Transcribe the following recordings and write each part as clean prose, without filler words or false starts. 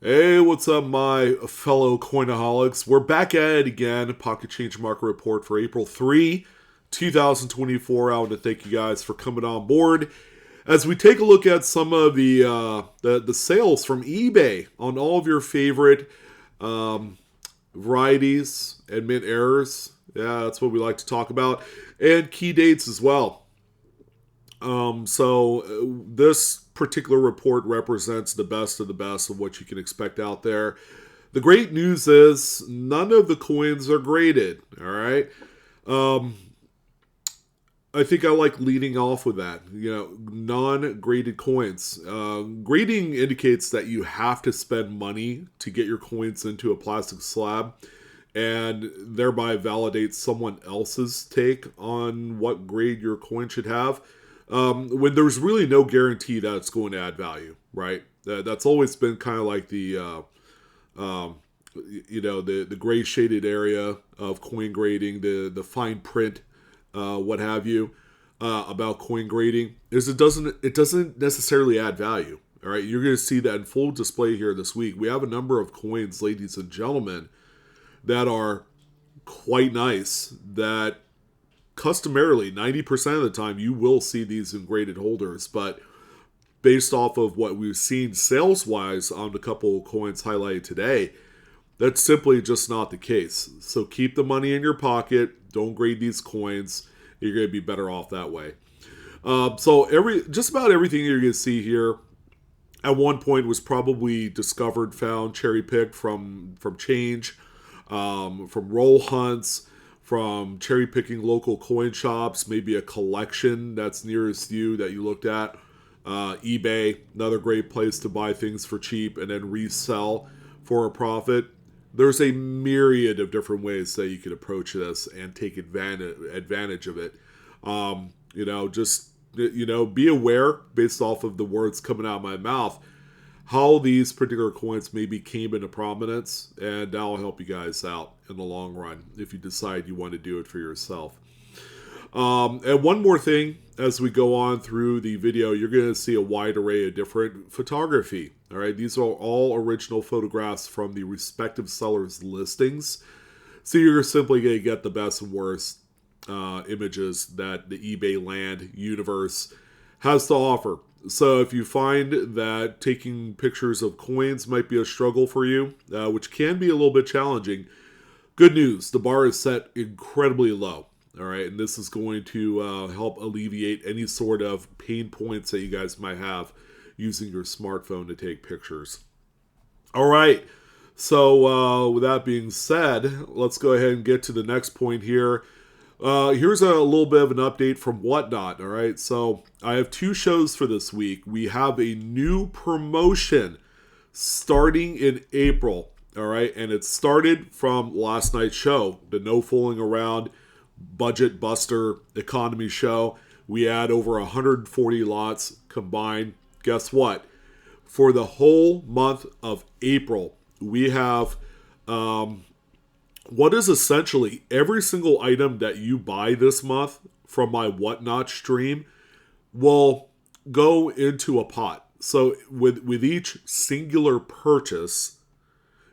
Hey, what's up, my fellow coinaholics? We're back at it again. Pocket Change Market Report for April 3, 2024. I want to thank you guys for coming on board as we take a look at some of the sales from eBay on all of your favorite um, varieties and mint errors. Yeah, that's what we like to talk about, and key dates as well. This particular report represents the best of the best of what you can expect out there. The great news is none of the coins are graded. All right. Um, I think I like leading off with that. Non-graded coins. Grading indicates that you have to spend money to get your coins into a plastic slab, and thereby validates someone else's take on what grade your coin should have. When there's really no guarantee that it's going to add value, right? That's always been kind of like um, the gray shaded area of coin grading, the fine print, what have you, about coin grading is it doesn't necessarily add value. All right, you're going to see that in full display here this week. We have a number of coins, ladies and gentlemen, that are quite nice. That customarily 90% of the time you will see these in graded holders, but based off of what we've seen sales wise on a couple of coins highlighted today, that's simply just not the case. So keep the money in your pocket, don't grade these coins. You're going to be better off that way. Just about everything you're going to see here at one point was probably discovered, found, cherry picked from change, from roll hunts, from cherry picking local coin shops, maybe a collection that's nearest you that you looked at. eBay, another great place to buy things for cheap and then resell for a profit. There's a myriad of different ways that you can approach this and take advantage of it. Be aware based off of the words coming out of my mouth how these particular coins maybe came into prominence, and that'll help you guys out in the long run if you decide you want to do it for yourself. And one more thing, as we go on through the video, you're going to see a wide array of different photography. All right, these are all original photographs from the respective sellers' listings. So you're simply going to get the best and worst images that the eBay land universe has to offer. So if you find that taking pictures of coins might be a struggle for you, which can be a little bit challenging, good news, the bar is set incredibly low. All right, and this is going to help alleviate any sort of pain points that you guys might have using your smartphone to take pictures. All right, so with that being said, let's go ahead and get to the next point here. Here's a little bit of an update from Whatnot. All right, so I have two shows for this week. We have a new promotion starting in April. All right, and it started from last night's show, the No Fooling Around Budget Buster Economy Show. We had over 140 lots combined. Guess what? For the whole month of April, we have what is essentially every single item that you buy this month from my Whatnot stream will go into a pot. So with each singular purchase,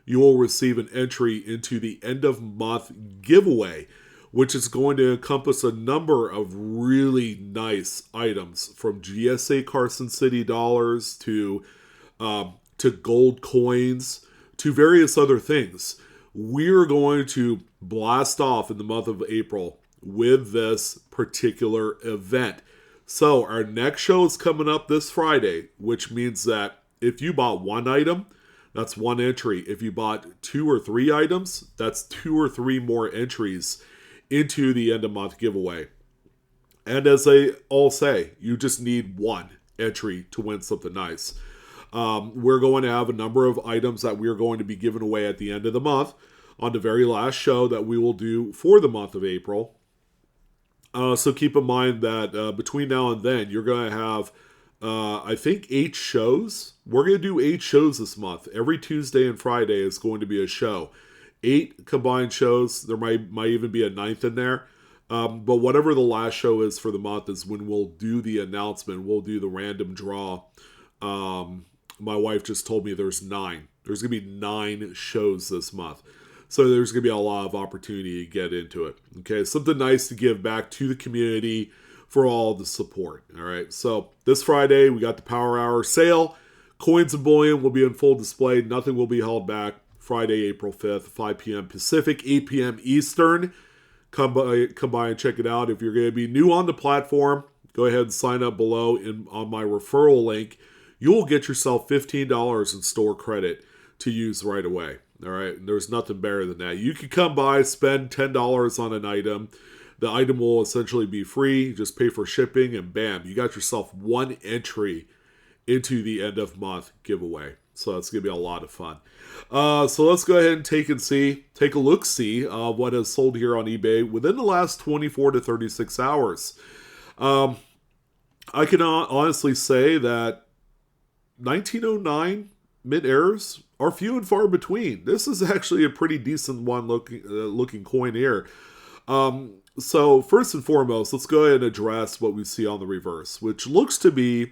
you will receive an entry into the end of month giveaway, which is going to encompass a number of really nice items, from GSA Carson City dollars to gold coins to various other things. We're going to blast off in the month of April with this particular event. So our next show is coming up this Friday, which means that if you bought one item, that's one entry. If you bought 2 or 3 items, that's 2 or 3 more entries into the end of month giveaway. And as they all say, you just need one entry to win something nice. We're going to have a number of items that we're going to be giving away at the end of the month on the very last show that we will do for the month of April. So keep in mind that between now and then, you're going to have, I think, 8 shows. We're going to do 8 shows this month. Every Tuesday and Friday is going to be a show. 8 combined shows. There might even be a 9th in there. But whatever the last show is for the month is when we'll do the announcement. We'll do the random draw my wife just told me there's 9. There's going to be 9 shows this month. So there's going to be a lot of opportunity to get into it. Okay, something nice to give back to the community for all the support. All right, so this Friday we got the Power Hour sale. Coins and bullion will be in full display. Nothing will be held back. Friday, April 5th, 5 p.m. Pacific, 8 p.m. Eastern. Come by and check it out. If you're going to be new on the platform, go ahead and sign up below on my referral link. You'll get yourself $15 in store credit to use right away. All right, and there's nothing better than that. You can come by, spend $10 on an item. The item will essentially be free. Just pay for shipping, and bam, you got yourself 1 entry into the end of month giveaway. So it's going to be a lot of fun. So let's go ahead and take a look-see what has sold here on eBay within the last 24 to 36 hours. I can honestly say that 1909 mint errors are few and far between. This is actually a pretty decent one looking coin here. So first and foremost, let's go ahead and address what we see on the reverse, which looks to be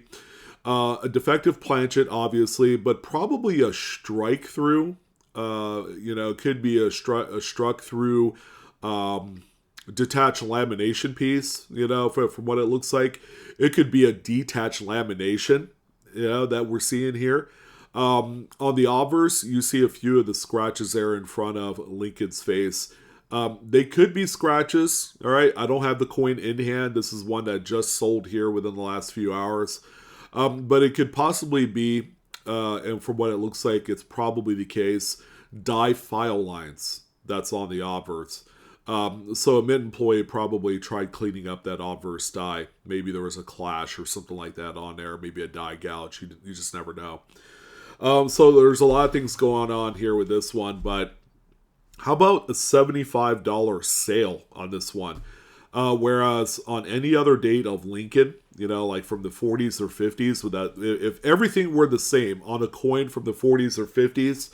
a defective planchet, obviously, but probably a strike through. Could be a struck through detached lamination piece. From what it looks like, it could be a detached lamination. That we're seeing here. On the obverse, you see a few of the scratches there in front of Lincoln's face. They could be scratches. All right, I don't have the coin in hand. This is one that just sold here within the last few hours. But it could possibly be, and from what it looks like, it's probably the case, die file lines that's on the obverse. So a mint employee probably tried cleaning up that obverse die. Maybe there was a clash or something like that on there. Maybe a die gouge. You just never know. So there's a lot of things going on here with this one. But how about a $75 sale on this one? Whereas on any other date of Lincoln, like from the 40s or 50s, if everything were the same on a coin from the 40s or 50s,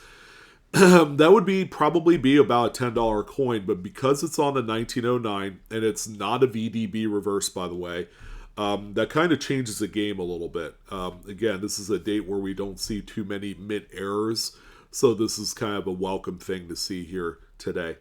that would probably be about a $10 coin. But because it's on the 1909 and it's not a VDB reverse, by the way, that kind of changes the game a little bit. Again, this is a date where we don't see too many mint errors, so this is kind of a welcome thing to see here today.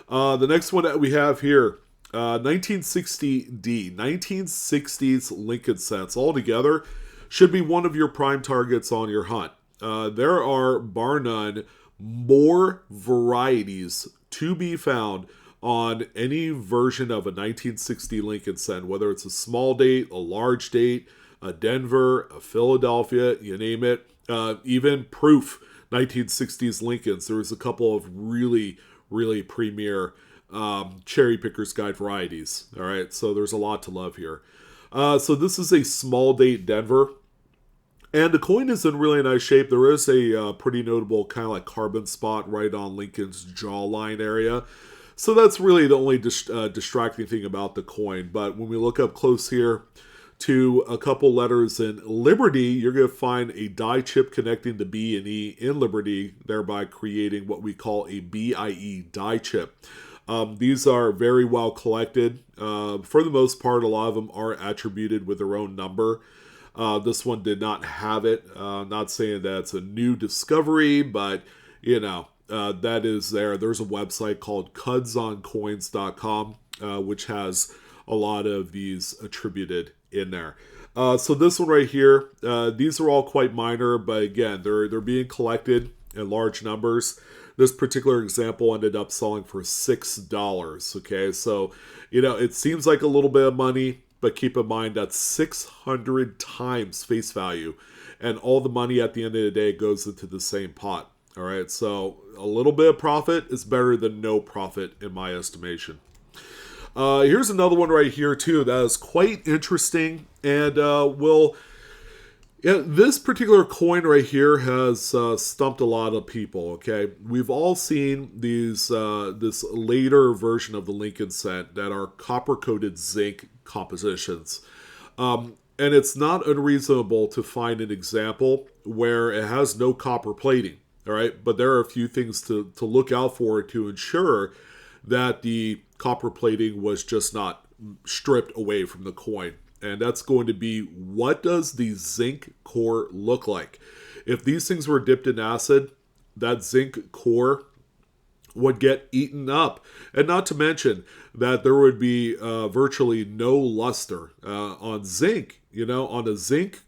The next one that we have here, 1960D, 1960s Lincoln cents. Altogether, should be one of your prime targets on your hunt. There are, bar none, more varieties to be found on any version of a 1960 Lincoln cent, whether it's a small date, a large date, a Denver, a Philadelphia, you name it, even proof 1960s Lincolns. There was a couple of really, really premier cherry picker's guide varieties. All right, so there's a lot to love here. So this is a small date Denver, and the coin is in really nice shape. There is a pretty notable kind of like carbon spot right on Lincoln's jawline area. So that's really the only distracting thing about the coin. But when we look up close here to a couple letters in Liberty, you're going to find a die chip connecting the B and E in Liberty, thereby creating what we call a BIE die chip. These are very well collected. For the most part, a lot of them are attributed with their own number. This one did not have it. Not saying that it's a new discovery, but, that is there. There's a website called cudsoncoins.com, which has a lot of these attributed in there. So this one right here, these are all quite minor, but again, they're being collected in large numbers. This particular example ended up selling for $6. Okay, so it seems like a little bit of money, but keep in mind that's 600 times face value, and all the money at the end of the day goes into the same pot. All right, so a little bit of profit is better than no profit in my estimation. Here's another one right here too that is quite interesting, and this particular coin right here has stumped a lot of people. Okay, we've all seen these this later version of the Lincoln cent that are copper coated zinc compositions, and it's not unreasonable to find an example where it has no copper plating. All right, but there are a few things to look out for to ensure that the copper plating was just not stripped away from the coin. And that's going to be, what does the zinc core look like? If these things were dipped in acid, that zinc core would get eaten up. And not to mention that there would be virtually no luster on zinc. On a zinc,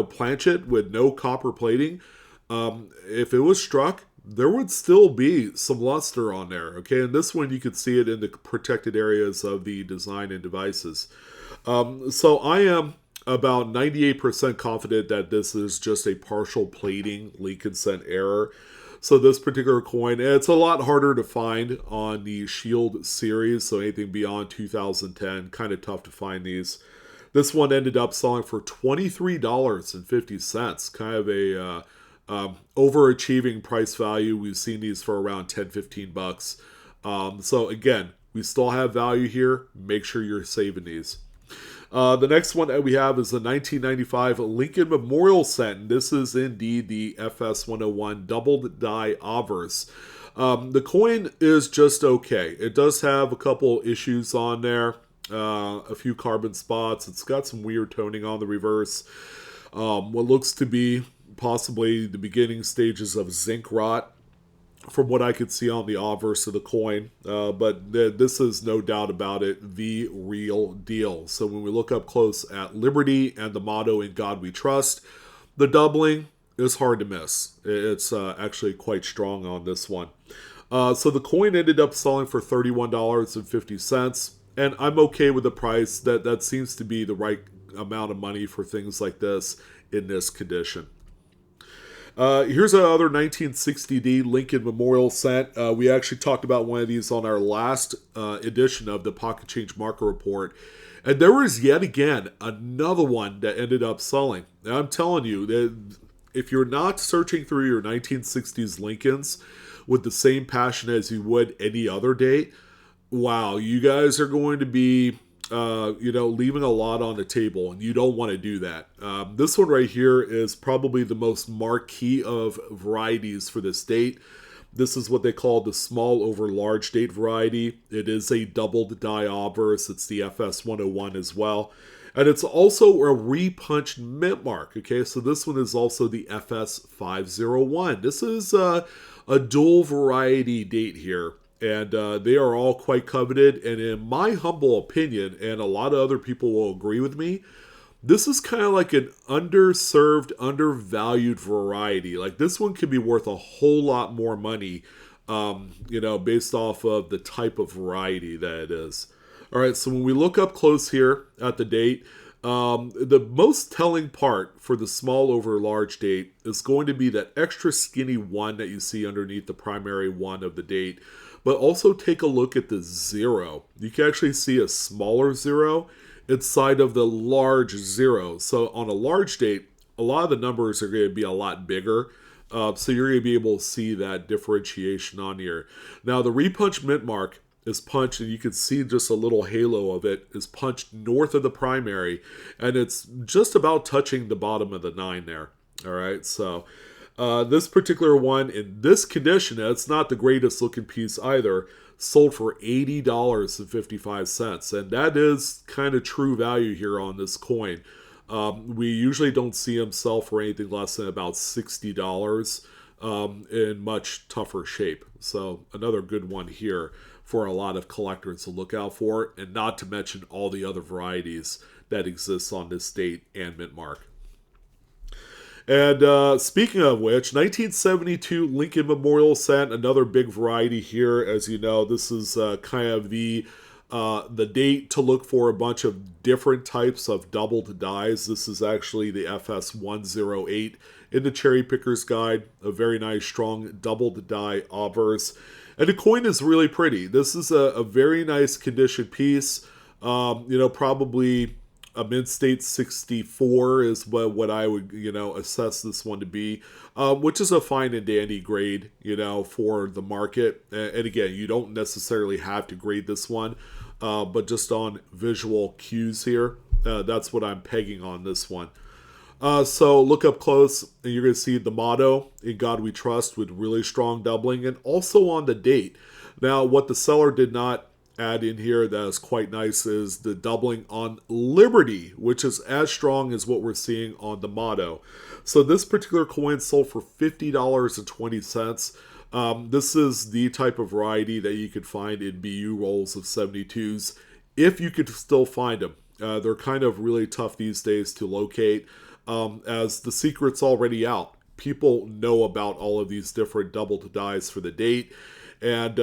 planchet with no copper plating, if it was struck, there would still be some luster on there. Okay, and this one you could see it in the protected areas of the design and devices. So I am about 98% confident that this is just a partial plating leak consent error. So this particular coin, it's a lot harder to find on the Shield series, so anything beyond 2010, kind of tough to find these. This one ended up selling for $23.50, kind of a overachieving price value. We've seen these for around $10-15. So again, we still have value here. Make sure you're saving these. The next one that we have is the 1995 Lincoln Memorial Set. And this is indeed the FS101 doubled die obverse. The coin is just okay. It does have a couple issues on there. A few carbon spots. It's got some weird toning on the reverse. What looks to be possibly the beginning stages of zinc rot, from what I could see on the obverse of the coin. But this is no doubt about it, the real deal. So when we look up close at Liberty and the motto "In God We Trust," the doubling is hard to miss. It's actually quite strong on this one. So the coin ended up selling for $31.50. And I'm okay with the price. That seems to be the right amount of money for things like this in this condition. Here's another 1960D Lincoln Memorial Set. We actually talked about one of these on our last edition of the Pocket Change Market Report. And there was yet again another one that ended up selling. And I'm telling you, that if you're not searching through your 1960s Lincolns with the same passion as you would any other date, wow, you guys are going to be, leaving a lot on the table, and you don't want to do that. This one right here is probably the most marquee of varieties for this date. This is what they call the small over large date variety. It is a doubled die obverse. It's the FS101 as well. And it's also a repunched mint mark. Okay, so this one is also the FS501. This is a dual variety date here. And they are all quite coveted. And in my humble opinion, and a lot of other people will agree with me, this is kind of like an underserved, undervalued variety. Like this one could be worth a whole lot more money, based off of the type of variety that it is. All right, so when we look up close here at the date, the most telling part for the small over large date is going to be that extra skinny one that you see underneath the primary one of the date. But also take a look at the zero. You can actually see a smaller zero inside of the large zero. So on a large date, a lot of the numbers are going to be a lot bigger. So you're going to be able to see that differentiation on here. Now the repunch mint mark is punched, and you can see just a little halo of it is punched north of the primary, and it's just about touching the bottom of the 9 there. All right, so this particular one in this condition, it's not the greatest looking piece either, sold for $80.55, and that is kind of true value here on this coin. We usually don't see them sell for anything less than about $60 in much tougher shape. So another good one here for a lot of collectors to look out for, and not to mention all the other varieties that exist on this date and mint mark. And speaking of which, 1972 Lincoln Memorial Set, another big variety here. As you know, this is kind of the date to look for a bunch of different types of doubled dies. This is actually the FS108 in the Cherry Picker's Guide. A very nice, strong doubled die obverse. And the coin is really pretty. This is a very nice condition piece. Probably a mint state 64 is what I would, assess this one to be, which is a fine and dandy grade, for the market. And again, you don't necessarily have to grade this one, but just on visual cues here, that's what I'm pegging on this one. So look up close, and you're going to see the motto, "In God We Trust," with really strong doubling, and also on the date. Now, what the seller did not add in here that is quite nice is the doubling on Liberty, which is as strong as what we're seeing on the Motto. So this particular coin sold for $50.20. This is the type of variety that you could find in BU rolls of 72s, if you could still find them. They're kind of really tough these days to locate, as the secret's already out. People know about all of these different double to dies for the date, and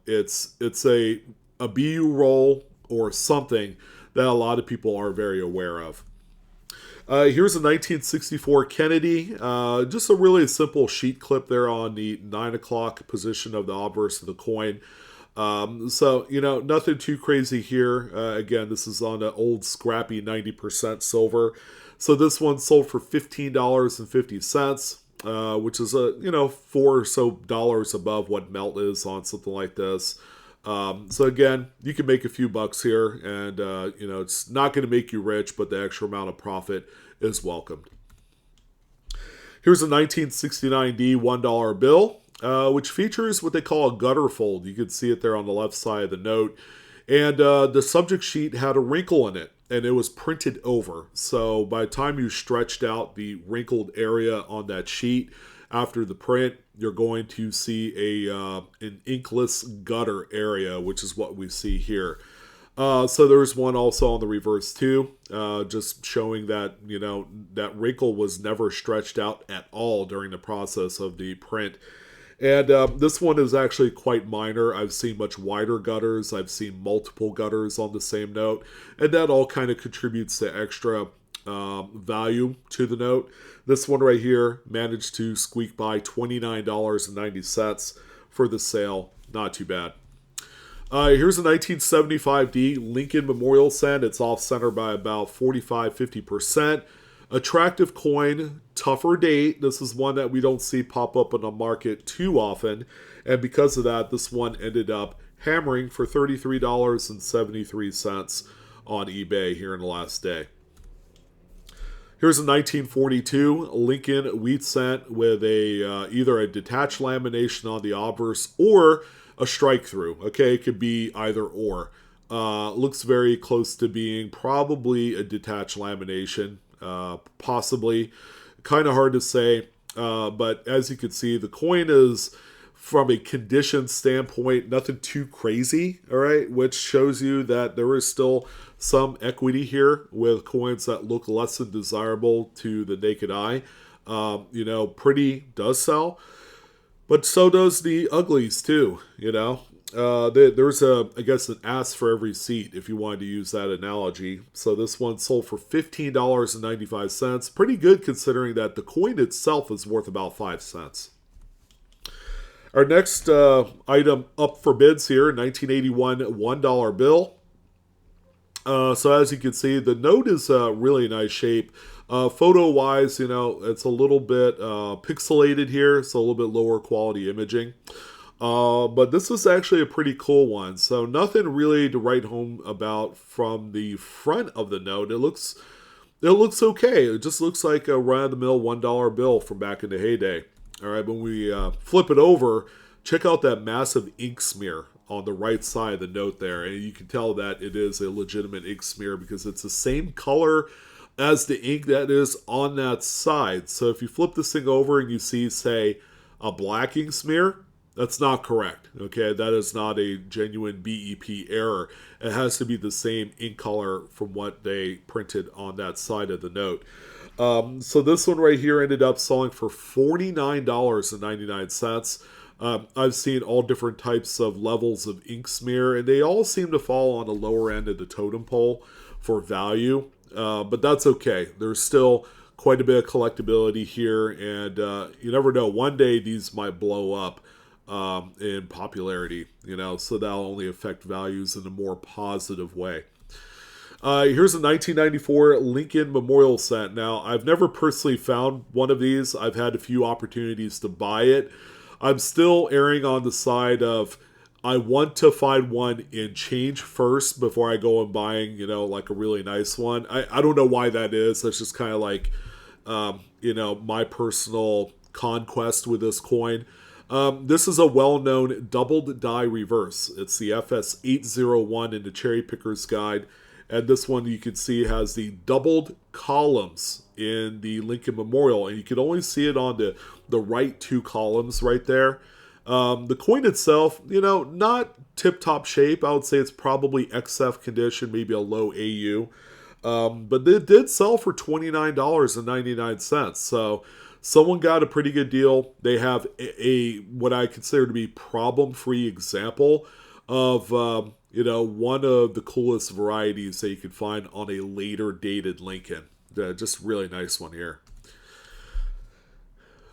it's a BU roll or something that a lot of people are very aware of. Here's a 1964 Kennedy. Just a really simple sheet clip there on the 9 o'clock position of the obverse of the coin. So, nothing too crazy here. Again, this is on an old scrappy 90% silver. So this one sold for $15.50, which is $4 or so above what melt is on something like this. So again, you can make a few bucks here, and it's not going to make you rich, but the extra amount of profit is welcomed. Here's a 1969D $1 bill, which features what they call a gutter fold. You can see it there on the left side of the note. And the subject sheet had a wrinkle in it, and it was printed over. So by the time you stretched out the wrinkled area on that sheet after the print, you're going to see an inkless gutter area, which is what we see here. So there's one also on the reverse too, just showing that, that wrinkle was never stretched out at all during the process of the print. And this one is actually quite minor. I've seen much wider gutters. I've seen multiple gutters on the same note. And that all kind of contributes to extra value to the note. This one right here managed to squeak by $29.90 for the sale. Not too bad. Here's a 1975D Lincoln Memorial Cent. It's off-center by about 45-50%. Attractive coin, tougher date. This is one that we don't see pop up in the market too often. And because of that, this one ended up hammering for $33.73 on eBay here in the last day. Here's a 1942 Lincoln Wheat Cent with either a detached lamination on the obverse or a strike through. Okay, it could be either or. Looks very close to being probably a detached lamination. Possibly. Kind of hard to say. But as you can see, the coin is, from a condition standpoint, nothing too crazy. All right, which shows you that there is still some equity here with coins that look less than desirable to the naked eye. Pretty does sell, but so does the uglies too. There's I guess an ass for every seat, if you wanted to use that analogy. So this one sold for $15.95. Pretty good considering that the coin itself is worth about 5 cents. Our next item up for bids here, 1981 $1 bill. So as you can see, the note is really nice shape. Photo-wise, it's a little bit pixelated here, so a little bit lower quality imaging. But this is actually a pretty cool one. So nothing really to write home about from the front of the note. It looks okay. It just looks like a run-of-the-mill $1 bill from back in the heyday. All right, when we flip it over, check out that massive ink smear on the right side of the note there. And you can tell that it is a legitimate ink smear because it's the same color as the ink that is on that side. So if you flip this thing over and you see, say, a black ink smear, that's not correct. Okay, that is not a genuine BEP error. It has to be the same ink color from what they printed on that side of the note. So this one right here ended up selling for $49.99. I've seen all different types of levels of ink smear, and they all seem to fall on the lower end of the totem pole for value. But that's okay. There's still quite a bit of collectability here, and you never know. One day these might blow up in popularity, so that'll only affect values in a more positive way. Here's a 1994 Lincoln Memorial Cent. Now, I've never personally found one of these. I've had a few opportunities to buy it. I'm still erring on the side of I want to find one in change first before I go and buying, like a really nice one. I don't know why that is. That's just kind of like, my personal conquest with this coin. This is a well-known doubled die reverse. It's the FS801 in the Cherry Picker's Guide. And this one you can see has the doubled columns in the Lincoln Memorial. And you can only see it on the right two columns right there. The coin itself, not tip-top shape. I would say it's probably XF condition, maybe a low AU. But it did sell for $29.99. So someone got a pretty good deal. They have a what I consider to be problem-free example of one of the coolest varieties that you can find on a later dated Lincoln. Just really nice one here.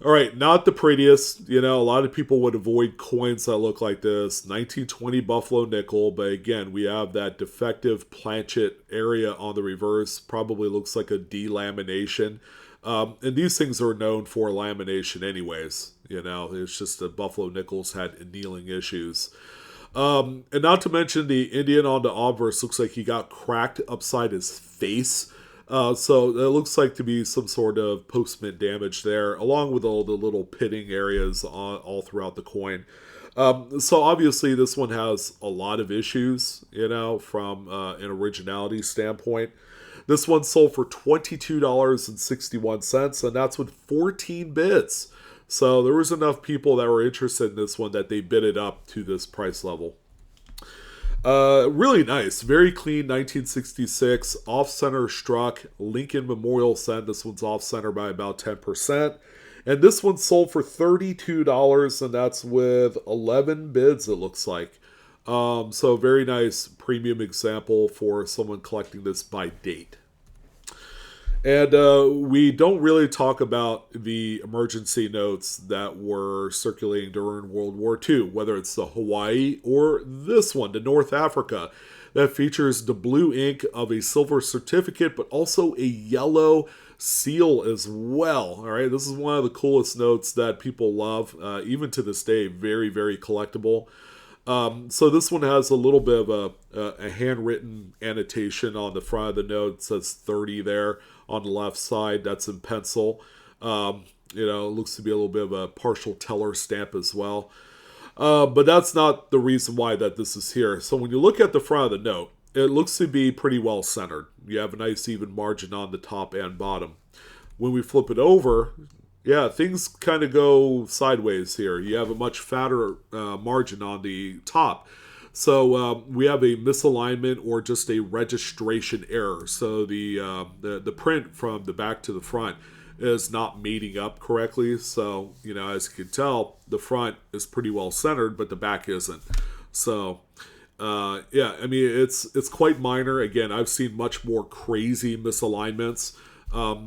All right, not the prettiest. A lot of people would avoid coins that look like this. 1920 Buffalo nickel, but again, we have that defective planchet area on the reverse. Probably looks like a delamination. And these things are known for lamination anyways. It's just the Buffalo nickels had annealing issues. And not to mention the Indian on the obverse looks like he got cracked upside his face. So it looks like to be some sort of post-mint damage there, along with all the little pitting areas all throughout the coin. So obviously this one has a lot of issues, from an originality standpoint. This one sold for $22.61, and that's with 14 bids. So there was enough people that were interested in this one that they bid it up to this price level. Really nice. Very clean 1966. Off-center struck. Lincoln Memorial cent. This one's off-center by about 10%. And this one sold for $32, and that's with 11 bids, it looks like. So very nice premium example for someone collecting this by date. And we don't really talk about the emergency notes that were circulating during World War II, whether it's the Hawaii or this one, the North Africa, that features the blue ink of a silver certificate, but also a yellow seal as well. All right, this is one of the coolest notes that people love, even to this day, very, very collectible. So this one has a little bit of a handwritten annotation on the front of the note. It says 30 there on the left side. That's in pencil. It looks to be a little bit of a partial teller stamp as well. But that's not the reason why that this is here. So when you look at the front of the note, it looks to be pretty well centered. You have a nice even margin on the top and bottom. When we flip it over, yeah, things kind of go sideways here. You have a much fatter margin on the top. So we have a misalignment or just a registration error. So the print from the back to the front is not mating up correctly. So, as you can tell, the front is pretty well centered, but the back isn't. So, it's quite minor. Again, I've seen much more crazy misalignments.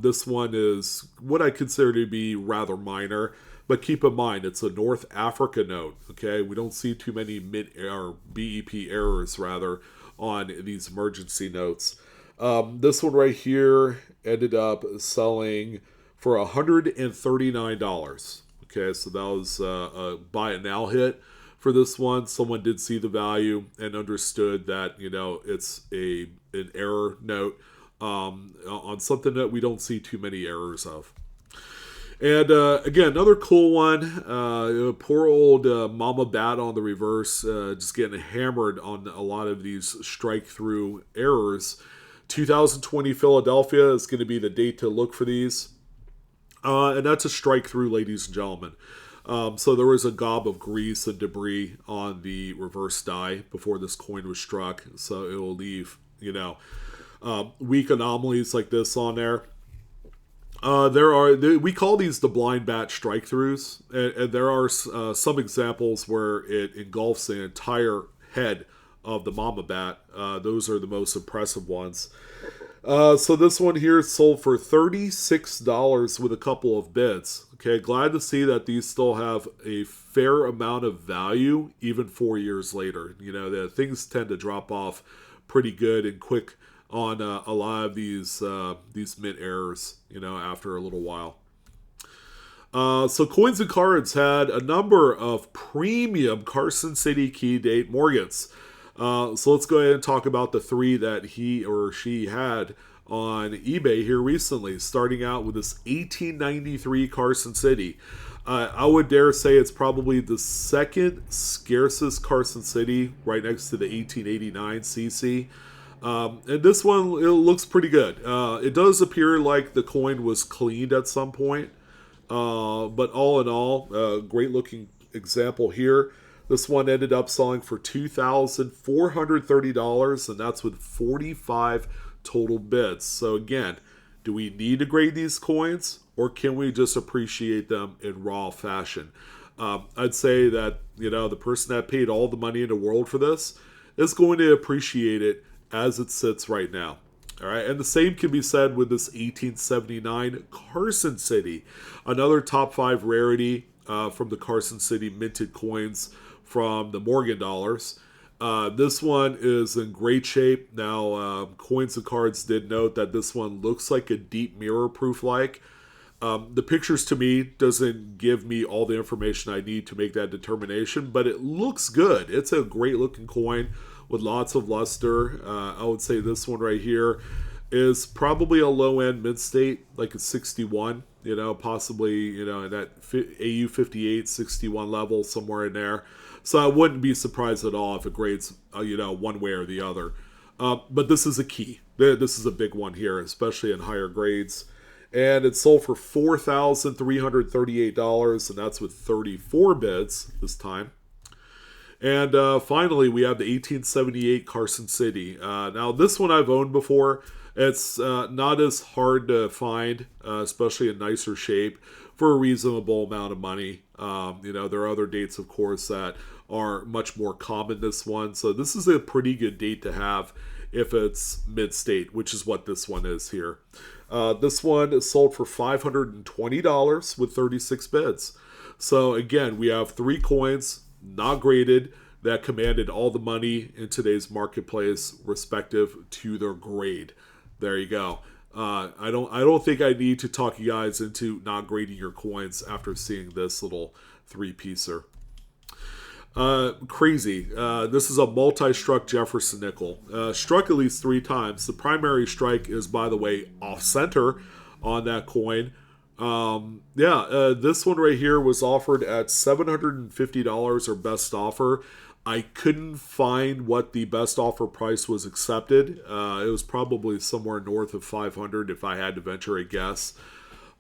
This one is what I consider to be rather minor, but keep in mind it's a North Africa note. Okay, we don't see too many BEP errors rather on these emergency notes. This one right here ended up selling for $139. Okay, so that was a buy it now hit for this one. Someone did see the value and understood that it's an error note. On something that we don't see too many errors of. And again, another cool one. Poor old Mama Bat on the reverse, just getting hammered on a lot of these strike-through errors. 2020 Philadelphia is going to be the date to look for these. And that's a strike-through, ladies and gentlemen. So there was a gob of grease and debris on the reverse die before this coin was struck. So it will leave, weak anomalies like this on there. We call these the blind bat strike throughs, and there are some examples where it engulfs the entire head of the mama bat. Those are the most impressive ones. So this one here sold for $36 with a couple of bids. Okay, glad to see that these still have a fair amount of value even 4 years later. The things tend to drop off pretty good and quick on a lot of these mint errors, after a little while. So Coins and Cards had a number of premium Carson City key date Morgans. So let's go ahead and talk about the three that he or she had on eBay here recently, starting out with this 1893 Carson City. I would dare say it's probably the second scarcest Carson City, right next to the 1889 CC. And this one, it looks pretty good. It does appear like the coin was cleaned at some point. But all in all, great looking example here. This one ended up selling for $2,430, and that's with 45 total bids. So again, do we need to grade these coins, or can we just appreciate them in raw fashion? I'd say that, the person that paid all the money in the world for this is going to appreciate it as it sits right now. All right, and the same can be said with this 1879 Carson City, another top 5 rarity from the Carson City minted coins from the Morgan dollars. This one is in great shape. Now, Coins and Cards did note that this one looks like a deep mirror proof like. The pictures to me doesn't give me all the information I need to make that determination, but it looks good. It's a great looking coin with lots of luster. I would say this one right here is probably a low-end mid-state, like a 61, possibly, in that AU 58, 61 level, somewhere in there. So I wouldn't be surprised at all if it grades, one way or the other. But this is a key. This is a big one here, especially in higher grades. And it sold for $4,338, and that's with 34 bids this time. And finally, we have the 1878 Carson City. Now, this one I've owned before. It's not as hard to find, especially in nicer shape, for a reasonable amount of money. There are other dates, of course, that are much more common than this one. So this is a pretty good date to have if it's mid-state, which is what this one is here. This one is sold for $520 with 36 bids. So again, we have 3 coins, not graded, that commanded all the money in today's marketplace respective to their grade. There you go. I don't think I need to talk you guys into not grading your coins after seeing this little 3-piecer. Crazy. This is a multi-struck Jefferson nickel. Struck at least 3 times. The primary strike is, by the way, off-center on that coin. This one right here was offered at $750 or best offer. I couldn't find what the best offer price was accepted. It was probably somewhere north of $500 if I had to venture a guess.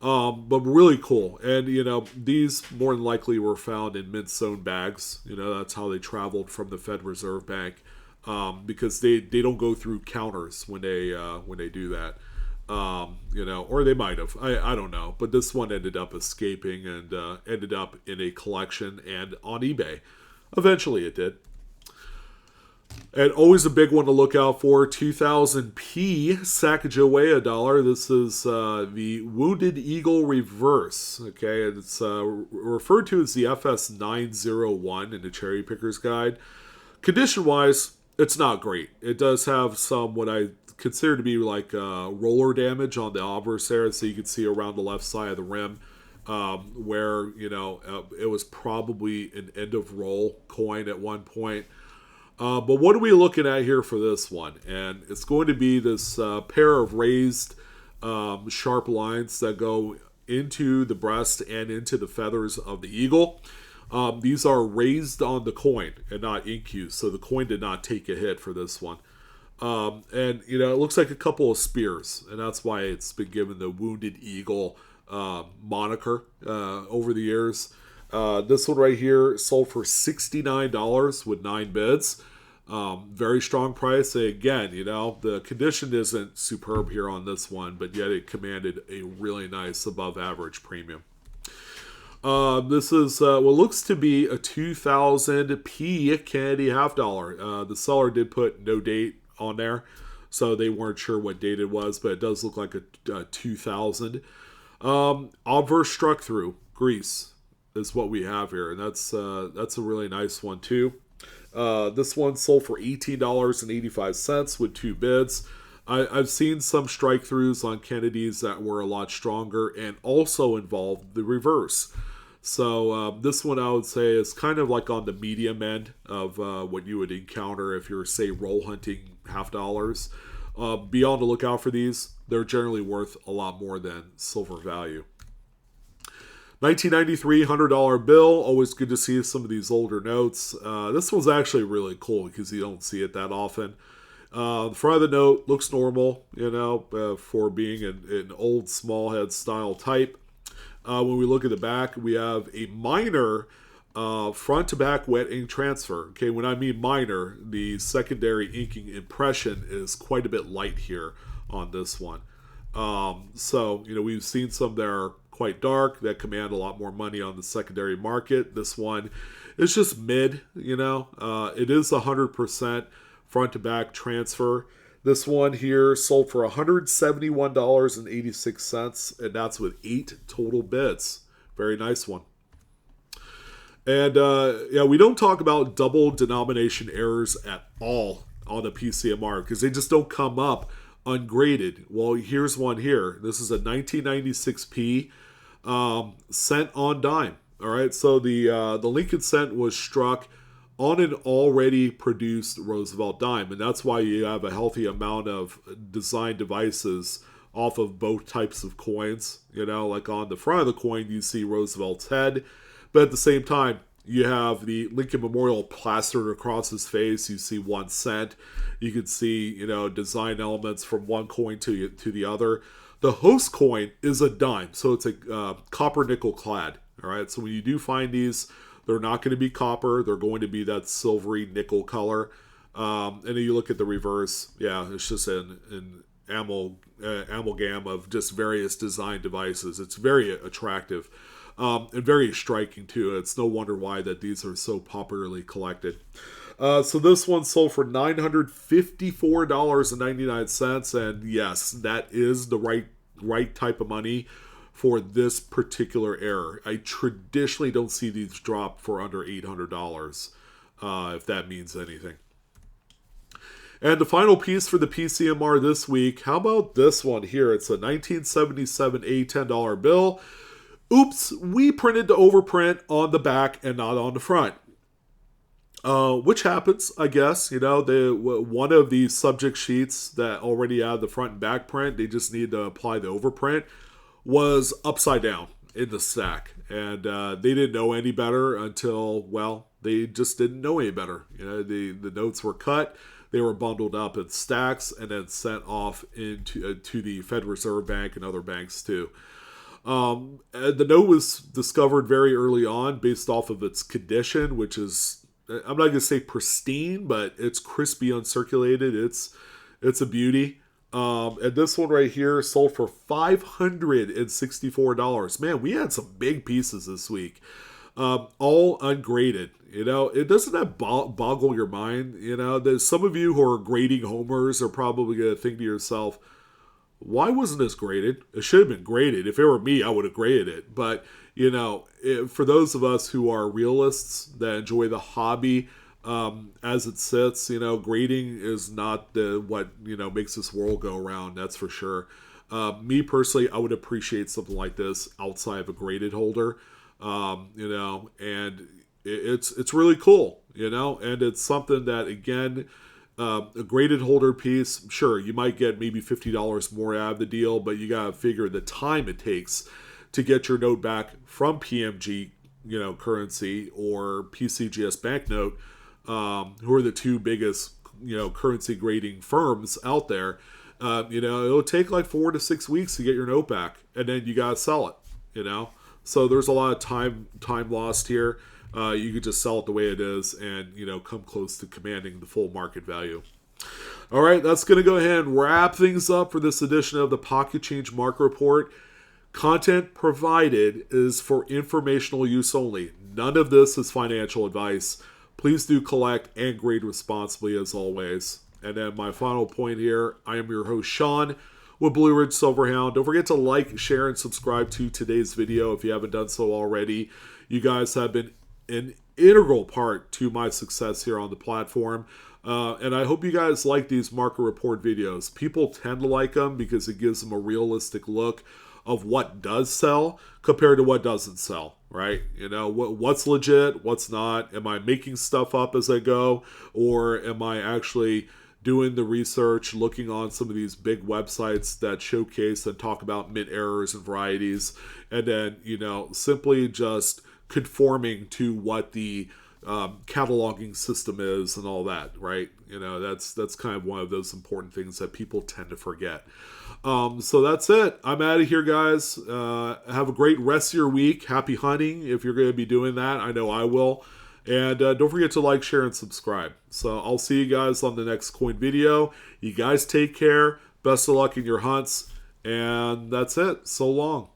But really cool. And, these more than likely were found in mint-sewn bags. That's how they traveled from the Fed Reserve Bank, because they don't go through counters when they do that. Or they might have. I don't know. But this one ended up escaping and ended up in a collection and on eBay. Eventually it did. And always a big one to look out for, 2000p Sacagawea dollar. This is the Wounded Eagle Reverse. Okay, it's referred to as the FS901 in the Cherry Picker's Guide. Condition-wise, it's not great. It does have some what I consider to be like roller damage on the obverse there, so you can see around the left side of the rim. Where, it was probably an end-of-roll coin at one point. But what are we looking at here for this one? And it's going to be this pair of raised sharp lines that go into the breast and into the feathers of the eagle. These are raised on the coin and not ink-used, so the coin did not take a hit for this one. And, it looks like a couple of spears, and that's why it's been given the Wounded Eagle moniker over the years. This one right here sold for $69 with 9 bids. Very strong price. Again, the condition isn't superb here on this one, but yet it commanded a really nice above average premium. This is what looks to be a 2000p Canadian half dollar. The seller did put no date on there, so they weren't sure what date it was, but it does look like a 2000. Obverse struck through grease is what we have here, and that's a really nice one too. This one sold for $18.85 with 2 bids. I've seen some strike throughs on Kennedys that were a lot stronger and also involved the reverse. So this one I would say is kind of like on the medium end of what you would encounter if you're, say, roll hunting half dollars. Be on the lookout for these. they're generally worth a lot more than silver value. 1993 $100 bill. Always good to see some of these older notes. This one's actually really cool because you don't see it that often. The front of the note looks normal, for being an old small head style type. When we look at the back, we have a minor front to back wet ink transfer. Okay, when I mean minor, the secondary inking impression is quite a bit light here on this one. So we've seen some that are quite dark that command a lot more money on the secondary market. This one is just mid. It is 100% front to back transfer. This one here sold for $171.86, and that's with 8 total bids. Very nice one. And we don't talk about double denomination errors at all on the PCMR because they just don't come up ungraded. Well, here's one here. This is a 1996p cent on dime. All right, so the Lincoln cent was struck on an already produced Roosevelt dime, and that's why you have a healthy amount of design devices off of both types of coins. Like on the front of the coin, you see Roosevelt's head, but at the same time, you have the Lincoln Memorial plastered across his face. You see 1 cent. You can see, design elements from one coin to the other. The host coin is a dime, so it's a copper nickel clad. All right, so when you do find these, they're not going to be copper. They're going to be that silvery nickel color. And then you look at the reverse. Yeah, it's just an amalgam of just various design devices. It's very attractive and very striking too. It's no wonder why that these are so popularly collected. So this one sold for $954.99, and yes, that is the right type of money for this particular error. I traditionally don't see these drop for under $800, if that means anything. And the final piece for the PCMR this week, how about this one here? It's a 1977 $10 bill. Oops, we printed the overprint on the back and not on the front. Which happens, I guess. One of the subject sheets that already had the front and back print, they just need to apply the overprint, was upside down in the stack. And they didn't know any better until, they just didn't know any better. The notes were cut, they were bundled up in stacks, and then sent off into to the Federal Reserve Bank and other banks too. The note was discovered very early on based off of its condition, which is, I'm not going to say pristine, but it's crispy uncirculated. It's a beauty. And this one right here sold for $564. Man, we had some big pieces this week. All ungraded. It doesn't that boggle your mind? There's some of you who are grading homers are probably going to think to yourself, why wasn't this graded? It should have been graded. If it were me, I would have graded it. But, for those of us who are realists that enjoy the hobby as it sits, grading is not what makes this world go around. That's for sure. Me personally, I would appreciate something like this outside of a graded holder, and it's really cool, and it's something that, again, a graded holder piece, sure, you might get maybe $50 more out of the deal, but you got to figure the time it takes to get your note back from PMG, currency, or PCGS banknote, who are the two biggest, currency grading firms out there. It'll take like 4 to 6 weeks to get your note back, and then you got to sell it, So there's a lot of time lost here. You could just sell it the way it is and, come close to commanding the full market value. All right, that's going to go ahead and wrap things up for this edition of the Pocket Change Market Report. Content provided is for informational use only. None of this is financial advice. Please do collect and grade responsibly as always. And then my final point here, I am your host, Sean, with BlueRidgeSilverhound. Don't forget to like, share, and subscribe to today's video if you haven't done so already. You guys have been an integral part to my success here on the platform. And I hope you guys like these market report videos. People tend to like them because it gives them a realistic look of what does sell compared to what doesn't sell, right? What's legit, what's not. Am I making stuff up as I go? Or am I actually doing the research, looking on some of these big websites that showcase and talk about mint errors and varieties, and then, simply just conforming to what the cataloging system is and all that, right? That's kind of one of those important things that people tend to forget. So that's it. I'm out of here, guys. Have a great rest of your week. Happy hunting if you're going to be doing that. I know I will. And don't forget to like, share, and subscribe. So I'll see you guys on the next coin video. You guys take care. Best of luck in your hunts. And that's it. So long.